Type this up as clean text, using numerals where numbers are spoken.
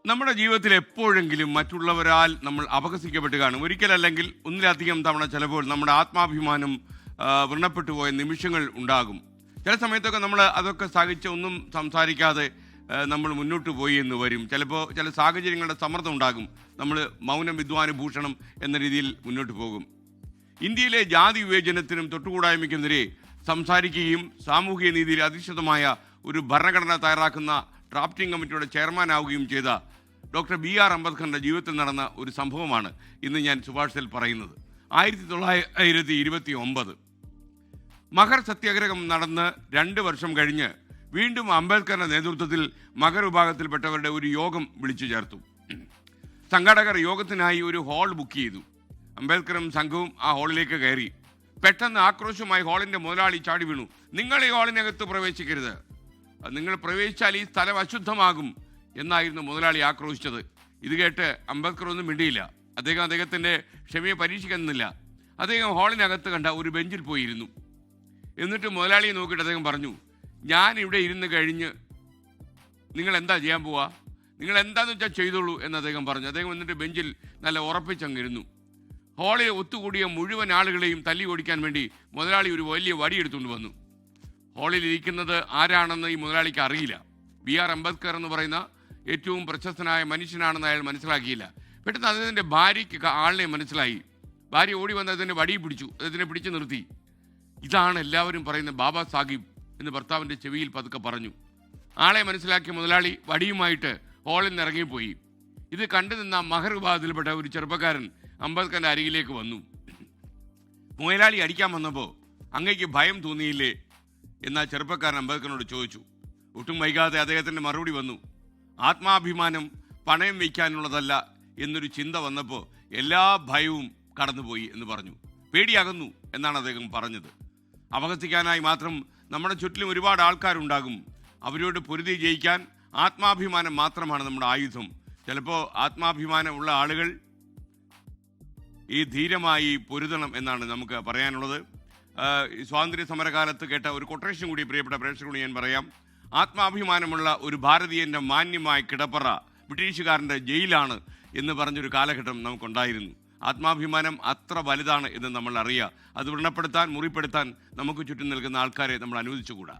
നമ്മുടെ ജീവിതത്തിൽ എപ്പോഴെങ്കിലും മറ്റുള്ളവരാൽ നമ്മൾ അപഹസിക്കപ്പെട്ട് കാണും. ഒരിക്കലല്ലെങ്കിൽ ഒന്നിലധികം തവണ ചിലപ്പോൾ നമ്മുടെ ആത്മാഭിമാനം വ്രണപ്പെട്ടു പോയ നിമിഷങ്ങൾ ഉണ്ടാകും. ചില സമയത്തൊക്കെ നമ്മൾ അതൊക്കെ സഹിച്ച് ഒന്നും സംസാരിക്കാതെ നമ്മൾ മുന്നോട്ട് പോയി എന്ന് വരും. ചിലപ്പോൾ ചില സാഹചര്യങ്ങളുടെ സമ്മർദ്ദം ഉണ്ടാകും. നമ്മൾ മൗനം വിദ്വാനുഭൂഷണം എന്ന രീതിയിൽ മുന്നോട്ട് പോകും. ഇന്ത്യയിലെ ജാതി വിവേചനത്തിനും തൊട്ടുകൂടായ്മയ്ക്കെതിരെ സംസാരിക്കുകയും സാമൂഹിക നീതിയിൽ അധിഷ്ഠിതമായ ഒരു ഭരണഘടന തയ്യാറാക്കുന്ന ഡ്രാഫ്റ്റിംഗ് കമ്മിറ്റിയുടെ ചെയർമാനാവുകയും ചെയ്ത ഡോക്ടർ BR അംബേദ്കറിൻ്റെ ജീവിതത്തിൽ നടന്ന ഒരു സംഭവമാണ് ഇന്ന് ഞാൻ സുഭാഷിൽ പറയുന്നത്. 1929 മഹർ സത്യാഗ്രഹം നടന്ന് 2 വർഷം കഴിഞ്ഞ് വീണ്ടും അംബേദ്കറിൻ്റെ നേതൃത്വത്തിൽ മഹർ വിഭാഗത്തിൽപ്പെട്ടവരുടെ ഒരു യോഗം വിളിച്ചു ചേർത്തു. സംഘാടകർ യോഗത്തിനായി ഒരു ഹാൾ ബുക്ക് ചെയ്തു. അംബേദ്കറും സംഘവും ആ ഹാളിലേക്ക് കയറി. പെട്ടെന്ന് ആക്രോശമായി ഹാളിൻ്റെ മുതലാളി ചാടി വീണു. നിങ്ങൾ ഈ ഹാളിനകത്ത് പ്രവേശിക്കരുത്, നിങ്ങൾ പ്രവേശിച്ചാൽ ഈ സ്ഥലം അശുദ്ധമാകും എന്നായിരുന്നു മുതലാളി ആക്രോശിച്ചത്. ഇത് കേട്ട് അംബേദ്കർ ഒന്നും മിണ്ടിയില്ല. അദ്ദേഹത്തിൻ്റെ ക്ഷമയെ പരീക്ഷിക്കുന്നില്ല. അദ്ദേഹം ഹാളിനകത്ത് കണ്ട ഒരു ബെഞ്ചിൽ പോയിരുന്നു. എന്നിട്ട് മുതലാളിയെ നോക്കിയിട്ട് അദ്ദേഹം പറഞ്ഞു, ഞാൻ ഇവിടെ ഇരുന്ന് കഴിഞ്ഞ് നിങ്ങൾ എന്താ ചെയ്യാൻ പോവാ, നിങ്ങൾ എന്താണെന്ന് വെച്ചാൽ ചെയ്തോളൂ എന്ന് അദ്ദേഹം പറഞ്ഞു. അദ്ദേഹം എന്നിട്ട് ബെഞ്ചിൽ നല്ല ഉറപ്പിച്ചങ്ങിരുന്നു. ഹാളിൽ ഒത്തുകൂടിയ മുഴുവൻ ആളുകളെയും തല്ലി ഓടിക്കാൻ വേണ്ടി മുതലാളി ഒരു വലിയ വടി എടുത്തുകൊണ്ട് വന്നു. ഹാളിൽ ഇരിക്കുന്നത് ആരാണെന്ന് ഈ മുതലാളിക്ക് അറിയില്ല. BR അംബേദ്കർ എന്ന് പറയുന്ന ഏറ്റവും പ്രശസ്തനായ മനുഷ്യനാണെന്ന് അയാൾ മനസ്സിലാക്കിയില്ല. പെട്ടെന്ന് അദ്ദേഹത്തിൻ്റെ ഭാര്യയ്ക്ക് ആളിനെ മനസ്സിലായി. ഭാര്യ ഓടി വന്ന് അതിൻ്റെ വടി പിടിച്ചു, അദ്ദേഹത്തിനെ പിടിച്ചു നിർത്തി. ഇതാണ് എല്ലാവരും പറയുന്ന ബാബാ സാഹിബ് എന്ന് ഭർത്താവിൻ്റെ ചെവിയിൽ പതുക്കെ പറഞ്ഞു. ആളെ മനസ്സിലാക്കിയ മുതലാളി വടിയുമായിട്ട് ഹാളിൽ നിന്ന് ഇറങ്ങിപ്പോയി. ഇത് കണ്ടു നിന്ന മഹർ വിഭാഗത്തിൽപ്പെട്ട ഒരു ചെറുപ്പക്കാരൻ അംബേദ്കറിൻ്റെ അരികിലേക്ക് വന്നു. മുതലാളി അടിക്കാൻ വന്നപ്പോൾ അങ്ങേക്ക് ഭയം തോന്നിയില്ലേ എന്നാ ചെറുപ്പക്കാരൻ അംബേദ്കറിനോട് ചോദിച്ചു. ഒട്ടും വൈകാതെ അദ്ദേഹത്തിൻ്റെ മറുപടി വന്നു. ആത്മാഭിമാനം പണയം വയ്ക്കാനുള്ളതല്ല എന്നൊരു ചിന്ത വന്നപ്പോൾ എല്ലാ ഭയവും കടന്നുപോയി എന്ന് പറഞ്ഞു. പേടിയാകുന്നു എന്നാണ് അദ്ദേഹം പറഞ്ഞത്. അപഹസിക്കാനായി മാത്രം നമ്മുടെ ചുറ്റിലും ഒരുപാട് ആൾക്കാരുണ്ടാകും. അവരോട് പൊരുതി ജയിക്കാൻ ആത്മാഭിമാനം മാത്രമാണ് നമ്മുടെ ആയുധം. ചിലപ്പോൾ ആത്മാഭിമാനമുള്ള ആളുകൾ ഈ ധീരമായി പൊരുതണം എന്നാണ് നമുക്ക് പറയാനുള്ളത്. സ്വാതന്ത്ര്യ സമരകാലത്ത് കേട്ട ഒരു കൊട്ടേഷൻ കൂടി പ്രിയപ്പെട്ട പ്രേക്ഷകരോട് ഞാൻ പറയാം. ആത്മാഭിമാനമുള്ള ഒരു ഭാരതീയൻ്റെ മാന്യമായ കിടപ്പറ ബ്രിട്ടീഷുകാരൻ്റെ ജയിലാണ് എന്ന് പറഞ്ഞൊരു കാലഘട്ടം നമുക്കുണ്ടായിരുന്നു. ആത്മാഭിമാനം അത്ര വലുതാണ് എന്ന് നമ്മൾ അറിയുക. അത് വ്രണപ്പെടുത്താൻ, മുറിപ്പെടുത്താൻ നമുക്ക് ചുറ്റും നിൽക്കുന്ന ആൾക്കാരെ നമ്മൾ അനുവദിച്ചുകൂടാ.